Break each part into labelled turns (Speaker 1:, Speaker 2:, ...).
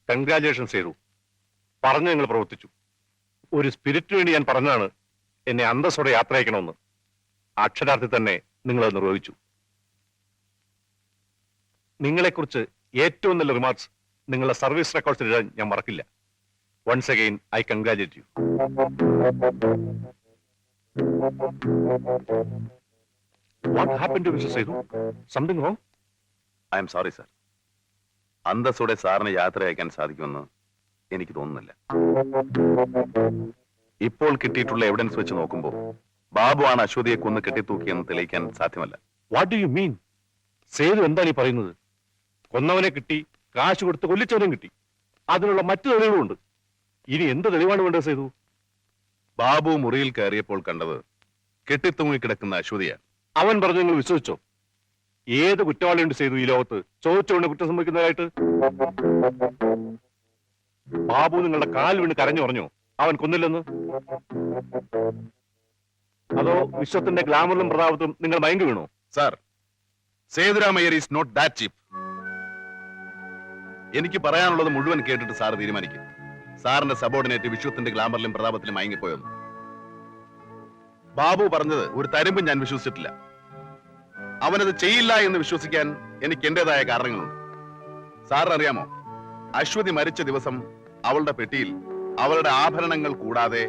Speaker 1: Congratulations ചെയ്തു. പറഞ്ഞു നിങ്ങൾ പ്രവർത്തിച്ചു. ഒരു സ്പിരിറ്റിന് വേണ്ടി ഞാൻ പറഞ്ഞതാണ് എന്നെ അന്തസ്സോടെ യാത്ര അയക്കണമെന്ന്. അക്ഷരാർത്ഥത്തിൽ തന്നെ നിങ്ങളത് നിർവഹിച്ചു. നിങ്ങളെക്കുറിച്ച് ഏറ്റവും നല്ല റിമാർക്സ് നിങ്ങളുടെ സർവീസ് റെക്കോർഡ്സിൽ എഴുതാൻ ഞാൻ മറക്കില്ല. Once again I congratulate you. What happen to mister Sethu? Something wrong?
Speaker 2: I am sorry sir. അന്തസ്സോടെ സാറിന് യാത്ര അയക്കാൻ സാധിക്കുമെന്ന് എനിക്ക് തോന്നുന്നില്ല. ഇപ്പോൾ കിട്ടിയിട്ടുള്ള എവിഡൻസ് വെച്ച് നോക്കുമ്പോൾ ബാബു ആണ് അശ്വതിയെ കൊന്ന് കെട്ടിത്തൂക്കിയെന്ന് തെളിയിക്കാൻ സാധ്യമല്ല.
Speaker 1: What do you mean? Sethu എന്താണ് ഈ പറയുന്നത്? കൊന്നവനെ കിട്ടി, കാശ് കൊടുത്ത് കൊല്ലിച്ചവനും കിട്ടി. അതിനുള്ള മറ്റു തെളിവുകളുണ്ട്. ഇനി എന്ത് തെളിവാണ് വേണ്ടത് സേതു?
Speaker 2: ബാബു മുറിയിൽ കയറിയപ്പോൾ കണ്ടത് കെട്ടിത്തൂങ്ങി കിടക്കുന്ന അശ്വതിയാണ്.
Speaker 1: അവൻ പറഞ്ഞു നിങ്ങൾ വിശ്വസിച്ചോ? ഏത് കുറ്റവാളിയുണ്ട് സേതു ഈ ലോകത്ത് ചോദിച്ചുകൊണ്ട് കുറ്റം സംഭവിക്കുന്നതായിട്ട്? ബാബു നിങ്ങളുടെ കാൽ വീണ് കരഞ്ഞു പറഞ്ഞോ അവൻ കൊന്നില്ലെന്ന്? അതോ വിശ്വത്തിന്റെ ഗ്ലാമറിലും പ്രതാപത്തിലും നിങ്ങൾ മയങ്ങി വീണോ?
Speaker 2: Sir, Sethuramaiyer is not that cheap. എനിക്ക് പറയാനുള്ളത് മുഴുവൻ കേട്ടിട്ട് സാർ തീരുമാനിക്കും. സാറിന്റെ സബോർഡിനേറ്റ് വിശ്വത്തിന്റെ ഗ്ലാമറിലും പ്രതാപത്തിലും മയങ്ങിപ്പോയെന്ന്. ബാബു പറഞ്ഞത് ഒരു തരുമ്പും ഞാൻ വിശ്വസിച്ചിട്ടില്ല. അവനത് ചെയ്യില്ല എന്ന് വിശ്വസിക്കാൻ എനിക്ക് എന്റേതായ കാരണങ്ങളുണ്ട്. സാറിനറിയാമോ, അശ്വതി മരിച്ച ദിവസം അവളുടെ പെട്ടിയിൽ അവളുടെ ആഭരണങ്ങൾ കൂടാതെ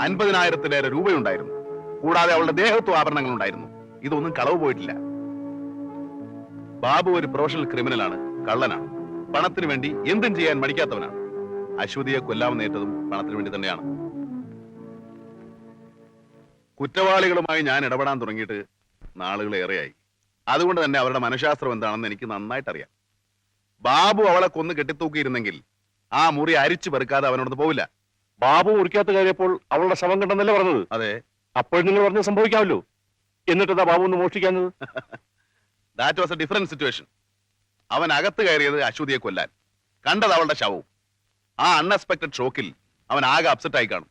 Speaker 2: 50,000-ലേറെ രൂപയുണ്ടായിരുന്നു. കൂടാതെ അവളുടെ ദേഹത്വം ആഭരണങ്ങൾ ഉണ്ടായിരുന്നു. ഇതൊന്നും കളവ് പോയിട്ടില്ല. ബാബു ഒരു പ്രൊഫഷണൽ ക്രിമിനലാണ്, കള്ളനാണ്. പണത്തിന് വേണ്ടി എന്തും ചെയ്യാൻ മടിക്കാത്തവനാണ്. അശ്വതിയെ കൊല്ലാമെന്നേറ്റതും പണത്തിന് വേണ്ടി തന്നെയാണ്. കുറ്റവാളികളുമായി ഞാൻ ഇടപെടാൻ തുടങ്ങിയിട്ട് നാളുകളേറെയായി. അതുകൊണ്ട് തന്നെ അവരുടെ മനഃശാസ്ത്രം എന്താണെന്ന് എനിക്ക് നന്നായിട്ടറിയാം. ബാബു അവളെ കൊന്ന് കെട്ടിത്തൂക്കിയിരുന്നെങ്കിൽ ആ മുറി അരിച്ചു പെറുക്കാതെ അവനോട് പോവില്ല.
Speaker 1: ബാബു മുറിക്കാത്ത കാര്യപ്പോൾ അവളുടെ ശവം കണ്ടെന്നല്ലേ പറഞ്ഞത്?
Speaker 2: അതെ.
Speaker 1: അപ്പോൾ നിങ്ങൾ പറഞ്ഞ് സംഭവിക്കാമല്ലോ. എന്നിട്ടെന്താ ബാബു ഒന്ന് മോഷ്ടിക്കാഞ്ഞത്?
Speaker 2: That was a different situation. അവൻ അകത്ത് കയറിയത് അശ്വതിയെ കൊല്ലാൻ, കണ്ടത് അവളുടെ ശവവും. ആ അൺഎക്സ്പെക്ടഡ് ഷോക്കിൽ അവൻ ആകെ അപ്സെറ്റ് ആയി കാണും.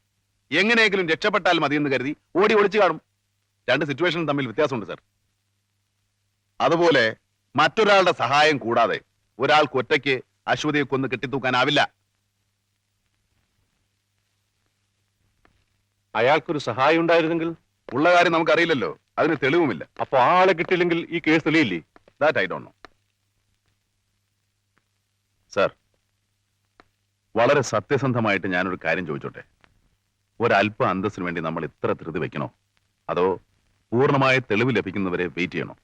Speaker 2: എങ്ങനെയെങ്കിലും രക്ഷപ്പെട്ടാൽ മതിയെന്ന് കരുതി ഒളിച്ചു കാണും. രണ്ട് സിറ്റുവേഷനും തമ്മിൽ വ്യത്യാസമുണ്ട് സർ. അതുപോലെ മറ്റൊരാളുടെ സഹായം കൂടാതെ ഒരാൾക്ക് ഒറ്റയ്ക്ക് അശ്വതിയെ കൊന്ന് കെട്ടിത്തൂക്കാനാവില്ല.
Speaker 1: അയാൾക്കൊരു സഹായം ഉണ്ടായിരുന്നെങ്കിൽ?
Speaker 2: ഉള്ള കാര്യം നമുക്കറിയില്ലല്ലോ, അതിന് തെളിവുമില്ല.
Speaker 1: അപ്പൊ ആളെ കിട്ടിയില്ലെങ്കിൽ ഈ കേസ് തെളിയില്ലേ?
Speaker 2: That I don't know. Sir, വളരെ സത്യസന്ധമായിട്ട് ഞാനൊരു കാര്യം ചോദിച്ചോട്ടെ. ഒരല്പ അന്തസ്സിന് വേണ്ടി നമ്മൾ ഇത്ര ധൃതി വെക്കണോ? അതോ പൂർണ്ണമായ തെളിവ് ലഭിക്കുന്നവരെ വെയിറ്റ് ചെയ്യണോ?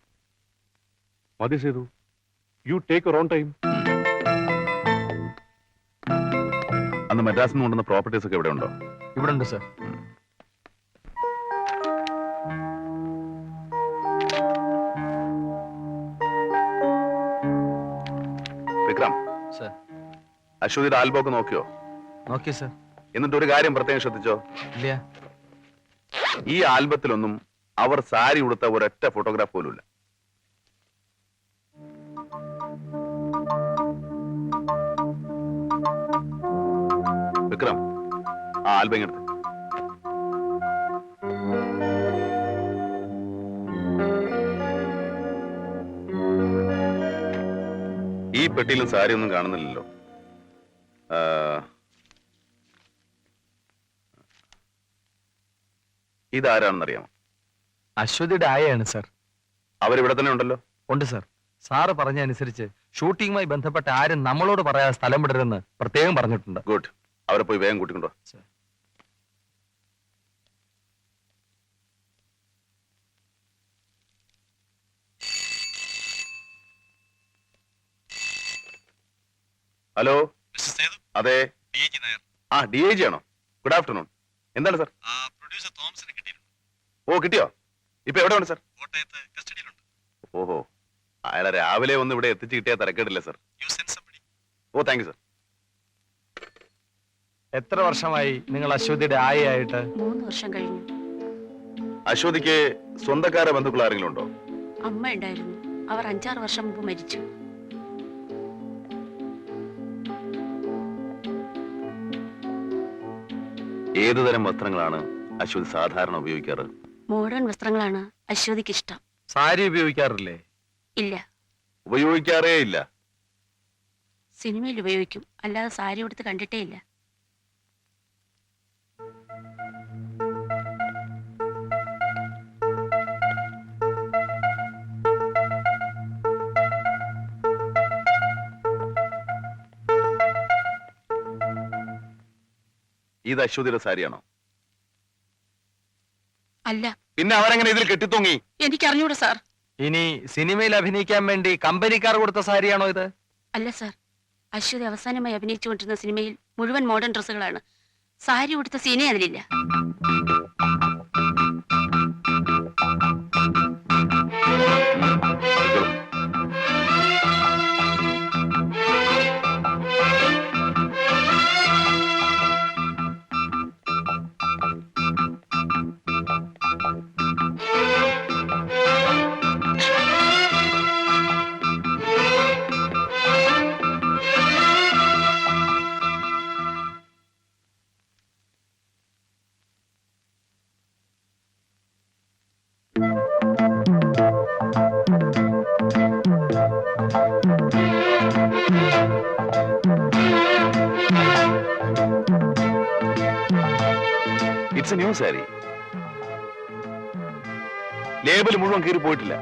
Speaker 1: മതി Sethu, you take your own time.
Speaker 2: അന്ന് മദ്രാസിൽ നിന്ന് കൊണ്ടുവന്ന പ്രോപ്പർട്ടീസ് ഒക്കെ ഇവിടെ ഉണ്ടോ?
Speaker 3: ഇവിടെ ഉണ്ട് സർ.
Speaker 2: വിക്രം
Speaker 3: സർ.
Speaker 2: അശ്വതിയുടെ ആൽബം ഒക്കെ നോക്കിയോ?
Speaker 3: നോക്കി സർ.
Speaker 2: എന്നിട്ട് ഒരു കാര്യം പ്രത്യേകം ശ്രദ്ധിച്ചോ?
Speaker 3: ഇല്ല.
Speaker 2: ഈ ആൽബത്തിലൊന്നും അവർ സാരി ഉടുത്ത ഒരൊറ്റ ഫോട്ടോഗ്രാഫ് പോലും ഇല്ല. വിക്രം, ആ ആൽബം എടുത്ത്. ഈ പെട്ടിയിലും സാരി ഒന്നും കാണുന്നില്ലല്ലോ. ഇതാരാണെന്നറിയാമോ?
Speaker 3: അശ്വതിയുടെ ആയയാണ് സർ.
Speaker 2: അവരിവിടെ തന്നെ ഉണ്ടല്ലോ.
Speaker 3: ഉണ്ട് സർ. സാറ് പറഞ്ഞ അനുസരിച്ച് ഷൂട്ടിങ്ങുമായി ബന്ധപ്പെട്ട ആരും നമ്മളോട് പറയാതെ സ്ഥലം വിടരുതെന്ന് പ്രത്യേകം പറഞ്ഞിട്ടുണ്ട്.
Speaker 2: ഗുഡ്. അവരെ പോയി വേഗം കൂട്ടിക്കൊണ്ടോ. ഹലോ, അതെ. ആ, DIG ആണോ? Good afternoon. എന്താണ് സാർ?
Speaker 4: പ്രൊഡ്യൂസർ തോമസിനെ കിട്ടിയിരുന്നു.
Speaker 2: ഓ, കിട്ടിയോ? ഇപ്പൊ എവിടെയാണ് സാർ?
Speaker 4: കോട്ടയത്ത് കസ്റ്റഡിയിലുണ്ട്.
Speaker 2: ഓഹോ, അയാളെ രാവിലെ ഒന്ന് ഇവിടെ എത്തിച്ച് കിട്ടിയാൽ തിരക്കേടില്ല sir.
Speaker 4: You send somebody.
Speaker 2: Oh, thank you sir.
Speaker 3: എത്ര വർഷമായി നിങ്ങൾ അശ്വതിയുടെ ആയയായിട്ട്?
Speaker 5: 3 വർഷം കഴിഞ്ഞു.
Speaker 2: അശ്വതിക്ക് സ്വന്തക്കാരെ ബന്ധുക്കൾ ആരെങ്കിലും ഉണ്ടോ?
Speaker 5: അമ്മ ഉണ്ടായിരുന്നു. അവർ 5-6 വർഷം മുമ്പ് മരിച്ചു.
Speaker 2: ഏതുതരം വസ്ത്രങ്ങളാണ് അശ്വതി സാധാരണ ഉപയോഗിക്കാറ്?
Speaker 5: മോഡേൺ വസ്ത്രങ്ങളാണ് അശ്വതിക്ക് ഇഷ്ടം.
Speaker 3: സാരി ഉപയോഗിക്കാറില്ലേ?
Speaker 5: ഇല്ല.
Speaker 2: ഉപയോഗിക്കാറേ ഇല്ല.
Speaker 5: സിനിമയിൽ ഉപയോഗിക്കും, അല്ലാതെ സാരി ഉടുത്ത് കണ്ടിട്ടേ ഇല്ല.
Speaker 2: ഇത് അശ്വതിയുടെ സാരിയാണോ?
Speaker 5: അല്ല,
Speaker 2: പിന്നെ അവരെങ്ങനെ ഇതിൽ കെട്ടിത്തൂങ്ങി?
Speaker 5: എനിക്കറിഞ്ഞൂടാ സാർ.
Speaker 3: ഇനി സിനിമയിൽ അഭിനയിക്കാൻ വേണ്ടി കമ്പനിക്കാർ കൊടുത്ത സാരിയാണോ ഇത്?
Speaker 5: അല്ല സാർ, അശ്വതി അവസാനമായി അഭിനയിച്ചുകൊണ്ടിരുന്ന സിനിമയിൽ മുഴുവൻ മോഡേൺ ഡ്രസ്സുകളാണ്. സാരി ഉടുത്ത സീനേ അതിലില്ല.
Speaker 2: It's a new sari. Label മുഴുവൻ കീറി പോയിട്ടില്ല.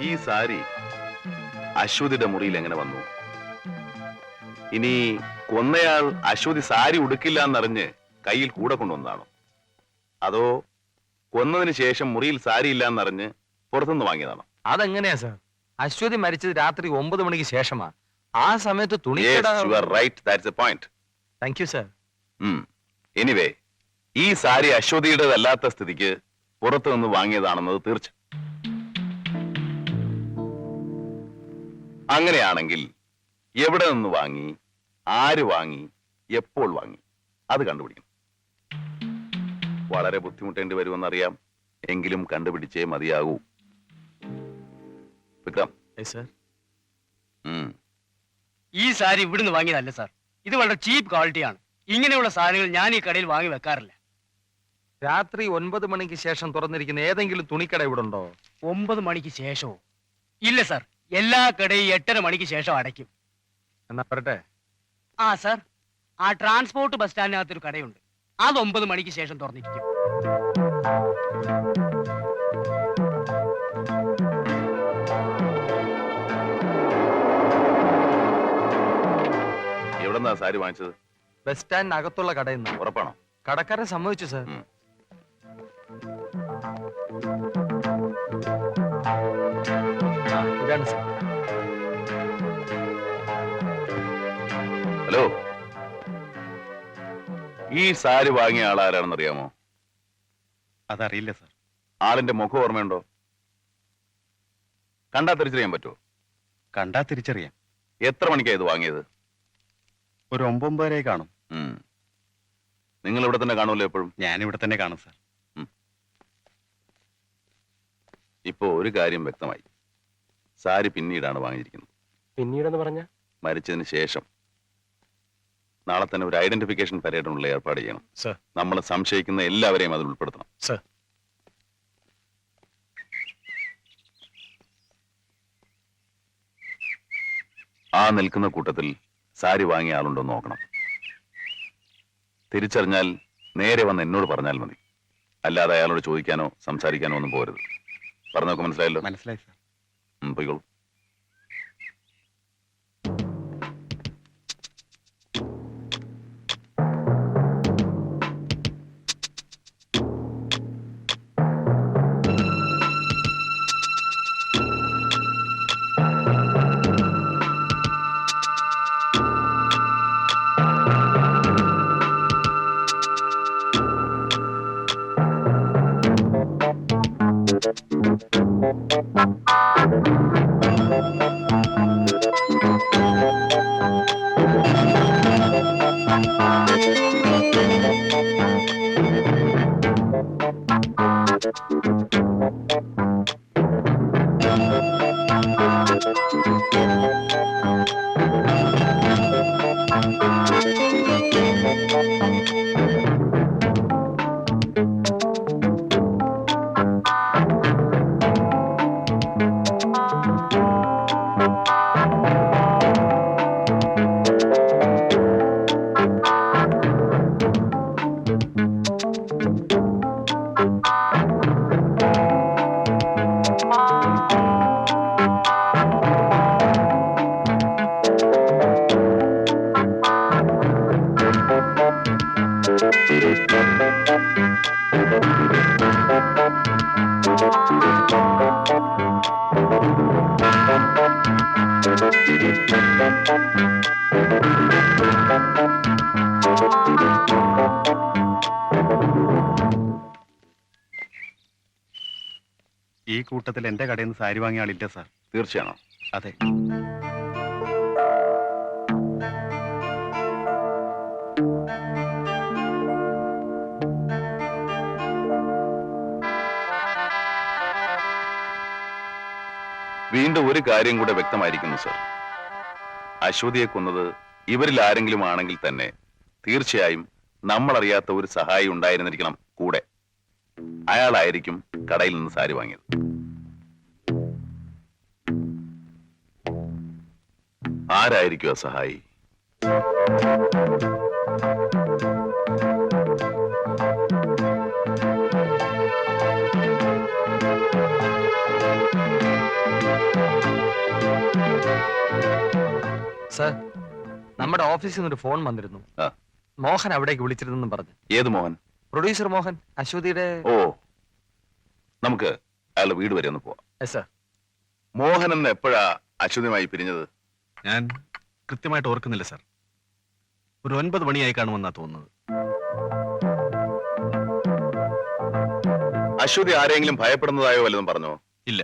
Speaker 2: ഈ സാരി അശ്വതിയുടെ മുറിയിൽ എങ്ങനെ വന്നു? ഇനി കൊന്നയാൾ അശ്വതി സാരി ഉടുക്കില്ല എന്നറിഞ്ഞ് കയ്യിൽ കൂടെ കൊണ്ടുവന്നതാണോ? അതോ കൊന്നതിന് ശേഷം മുറിയിൽ സാരി ഇല്ല എന്നറിഞ്ഞ് പുറത്തുനിന്ന് വാങ്ങിയതാണോ?
Speaker 3: അതെങ്ങനെയാ സാർ? അശ്വതി മരിച്ചത് രാത്രി 9 മണിക്ക് ശേഷമാ. ആ സമയത്ത് തുണി. Thank you sir.
Speaker 2: എനിവേ, ഈ സാരി അശ്വതിയുടേതല്ലാത്ത സ്ഥിതിക്ക് പുറത്തു നിന്ന് വാങ്ങിയതാണെന്നത് തീർച്ച. അങ്ങനെയാണെങ്കിൽ എവിടെ നിന്ന് വാങ്ങി, ആര് വാങ്ങി, എപ്പോൾ വാങ്ങി, അത് കണ്ടുപിടിക്കണം. വളരെ ബുദ്ധിമുട്ടേണ്ടി വരുമെന്നറിയാം, എങ്കിലും കണ്ടുപിടിച്ചേ മതിയാകൂ. വിക്രം.
Speaker 3: സർ,
Speaker 6: ഈ സാരി ഇവിടുന്ന് വാങ്ങിയതല്ല സാർ. ഇത് വളരെ ചീപ്പ് ക്വാളിറ്റിയാണ്. ഇങ്ങനെയുള്ള സാധനങ്ങൾ ഞാൻ ഈ കടയിൽ വാങ്ങി വെക്കാറില്ല.
Speaker 3: രാത്രി 9 മണിക്ക് ശേഷം തുറന്നിരിക്കുന്ന ഏതെങ്കിലും തുണിക്കട ഇവിടെ ഉണ്ടോ?
Speaker 6: 9 മണിക്ക് ശേഷമോ? ഇല്ല സാർ, എല്ലാ കടയും 8:30 മണിക്ക് ശേഷം അടയ്ക്കും.
Speaker 3: എന്നാ പറട്ടെ.
Speaker 6: ആ സാർ, ആ ട്രാൻസ്പോർട്ട് ബസ് സ്റ്റാൻഡിനകത്തൊരു കടയുണ്ട്. അത് 9 മണിക്ക് ശേഷം തുറന്നിരിക്കും.
Speaker 2: എവിടെന്നാ സാരി വാങ്ങിച്ചത്?
Speaker 3: ബസ് സ്റ്റാൻഡിനകത്തുള്ള കടയിൽ നിന്ന്.
Speaker 2: ഉറപ്പാണോ?
Speaker 3: കടക്കാരൻ സമ്മതിച്ചു സാർ. ഇതാണ് സാർ.
Speaker 2: ഹലോ, ഈ സാരി വാങ്ങിയ ആളാരാണെന്ന് അറിയാമോ?
Speaker 4: അതറിയില്ല സാർ.
Speaker 2: ആളിന്റെ മുഖം ഓർമ്മയുണ്ടോ? കണ്ടാ തിരിച്ചറിയാൻ പറ്റുമോ?
Speaker 4: കണ്ടാ തിരിച്ചറിയാം.
Speaker 2: എത്ര മണിക്കാ ഇത് വാങ്ങിയത്?
Speaker 4: ഒരു 9:30 കാണും.
Speaker 2: നിങ്ങൾ ഇവിടെ തന്നെ കാണുമല്ലോ എപ്പോഴും?
Speaker 4: ഞാനിവിടെ തന്നെ കാണും സാർ.
Speaker 2: ഇപ്പോ ഒരു കാര്യം വ്യക്തമായി. സാരി പിന്നീടാണ് വാങ്ങിയിരിക്കുന്നത്.
Speaker 1: പിന്നീടെന്ന് പറഞ്ഞ
Speaker 2: മരിച്ചതിന് ശേഷം. നാളെ തന്നെ ഒരു ഐഡന്റിഫിക്കേഷൻ പരേഡിനുള്ള ഏർപ്പാട് ചെയ്യണം.
Speaker 1: സർ.
Speaker 2: നമ്മൾ സംശയിക്കുന്ന എല്ലാവരെയും അതിൽ ഉൾപ്പെടുത്തണം.
Speaker 1: സർ.
Speaker 2: ആ നിൽക്കുന്ന കൂട്ടത്തിൽ സാരി വാങ്ങിയ ആളുണ്ടോ നോക്കണം. തിരിച്ചറിഞ്ഞാൽ നേരെ വന്ന് എന്നോട് പറഞ്ഞാൽ മതി. അല്ലാതെ അയാളോട് ചോദിക്കാനോ സംസാരിക്കാനോ ഒന്നും പോരുത്. പറഞ്ഞൊക്കെ മനസ്സിലായല്ലോ?
Speaker 4: മനസ്സിലായി സാർ.
Speaker 2: പോയിക്കോളൂ.
Speaker 4: ഈ കൂട്ടത്തിൽ എന്റെ കടയിൽ നിന്ന് സാരി വാങ്ങിയ ആളില്ല സാർ.
Speaker 2: തീർച്ചയാണോ?
Speaker 4: അതെ.
Speaker 2: വീണ്ടും ഒരു കാര്യം കൂടെ വ്യക്തമായിരിക്കുന്നു സർ. അശ്വതിയെ കൊന്നത് ഇവരിൽ ആരെങ്കിലും ആണെങ്കിൽ തന്നെ തീർച്ചയായും നമ്മൾ അറിയാത്ത ഒരു സഹായി ഉണ്ടായിരുന്നിരിക്കണം കൂടെ. അയാളായിരിക്കും കടയിൽ നിന്ന് സാരി വാങ്ങിയത്. ആരായിരിക്കും ആ സഹായി?
Speaker 3: സർ, നമ്മുടെ ഓഫീസിൽ നിന്ന് ഒരു ഫോൺ വന്നിരുന്നു.
Speaker 2: ആ.
Speaker 3: മോഹൻ അവിടേക്ക് വിളിച്ചിരുന്നെന്ന് പറഞ്ഞു.
Speaker 2: ഏത് മോഹൻ?
Speaker 3: പ്രൊഡ്യൂസർ മോഹൻ, അശ്വതിയുടെ.
Speaker 2: ഓ, നമുക്ക് അയാളുടെ വീട് വരെ ഒന്ന് പോവാം.
Speaker 3: Yes, sir.
Speaker 2: മോഹൻ എന്ന് എപ്പോഴാ അശ്വതിയുമായി പിരിഞ്ഞത്?
Speaker 4: ഞാൻ കൃത്യമായിട്ട് ഓർക്കുന്നില്ല സാർ. ഒരു 9 മണിയായി കാണുമെന്നാ തോന്നുന്നത്.
Speaker 2: അശ്വതി ആരെങ്കിലും ഭയപ്പെടുന്നതായോ വല്ലതും പറഞ്ഞോ?
Speaker 4: ഇല്ല,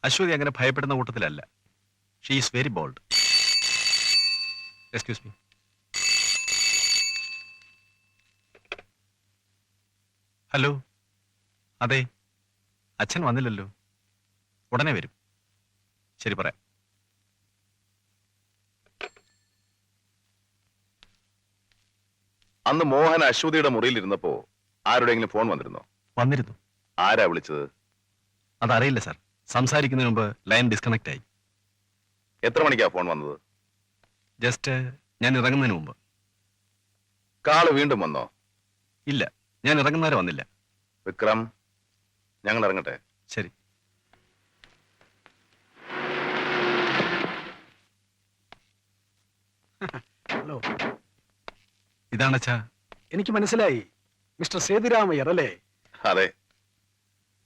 Speaker 4: അശ്വതി അങ്ങനെ ഭയപ്പെടുന്ന കൂട്ടത്തിലല്ല. She is very bold. Excuse me. Hello. അതെ, അച്ഛൻ വന്നില്ലല്ലോ. ഉടനെ വരും. ശരി, പറയാം.
Speaker 2: അന്ന് മോഹൻ അശ്വതിയുടെ മുറിയിൽ ഇരുന്നപ്പോ ആരുടെയെങ്കിലും ഫോൺ വന്നിരുന്നോ?
Speaker 4: വന്നിരുന്നു.
Speaker 2: ആരാ വിളിച്ചത്?
Speaker 4: അതറിയില്ല സാർ. സംസാരിക്കുന്നതിന് മുമ്പ് ലൈൻ ഡിസ്കണക്ട് ആയി.
Speaker 2: എത്ര മണിക്കാ ഫോൺ വന്നത്?
Speaker 4: ജസ്റ്റ് ഞാൻ ഇറങ്ങുന്നതിന് മുമ്പ്.
Speaker 2: കാള് വീണ്ടും വന്നോ?
Speaker 4: ഇല്ല, ഞാൻ ഇറങ്ങുന്നവരെ വന്നില്ല.
Speaker 2: വിക്രം, ഞങ്ങൾ ഇറങ്ങട്ടെ.
Speaker 4: ശരി.
Speaker 7: ഹലോ,
Speaker 4: ഇതാണ് അച്ഛാ.
Speaker 7: എനിക്ക് മനസ്സിലായി. മിസ്റ്റർ സേതുരാമയ്യർ അല്ലേ?
Speaker 2: അതെ.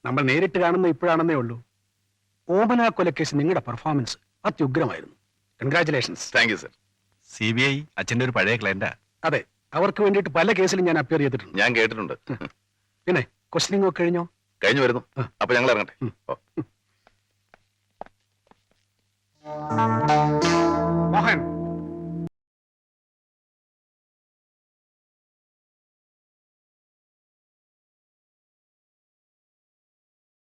Speaker 7: നമ്മൾ നേരിട്ട് കാണുന്ന ഇപ്പോഴാണെന്നേ ഉള്ളൂ. ഓമന കൊലക്കേസ് നിങ്ങളുടെ പെർഫോമൻസ് അത്യുഗ്രമായിരുന്നു. Congratulations.
Speaker 2: Thank you sir.
Speaker 4: CBI അച്ഛന്റെ ഒരു പഴയ ക്ലയന്റാ.
Speaker 7: അതെ, അവർക്ക് വേണ്ടിയിട്ട് പല കേസിലും ഞാൻ അപ്പിയർ ചെയ്തിട്ടുണ്ട്.
Speaker 2: ഞാൻ കേട്ടിട്ടുണ്ട്.
Speaker 7: പിന്നെ ക്വസ്റ്റനിങ് ഒക്കെ കഴിഞ്ഞോ?
Speaker 2: കഴിഞ്ഞു വരുന്നു. അപ്പൊ ഞങ്ങൾ ഇറങ്ങട്ടെ. ഓ.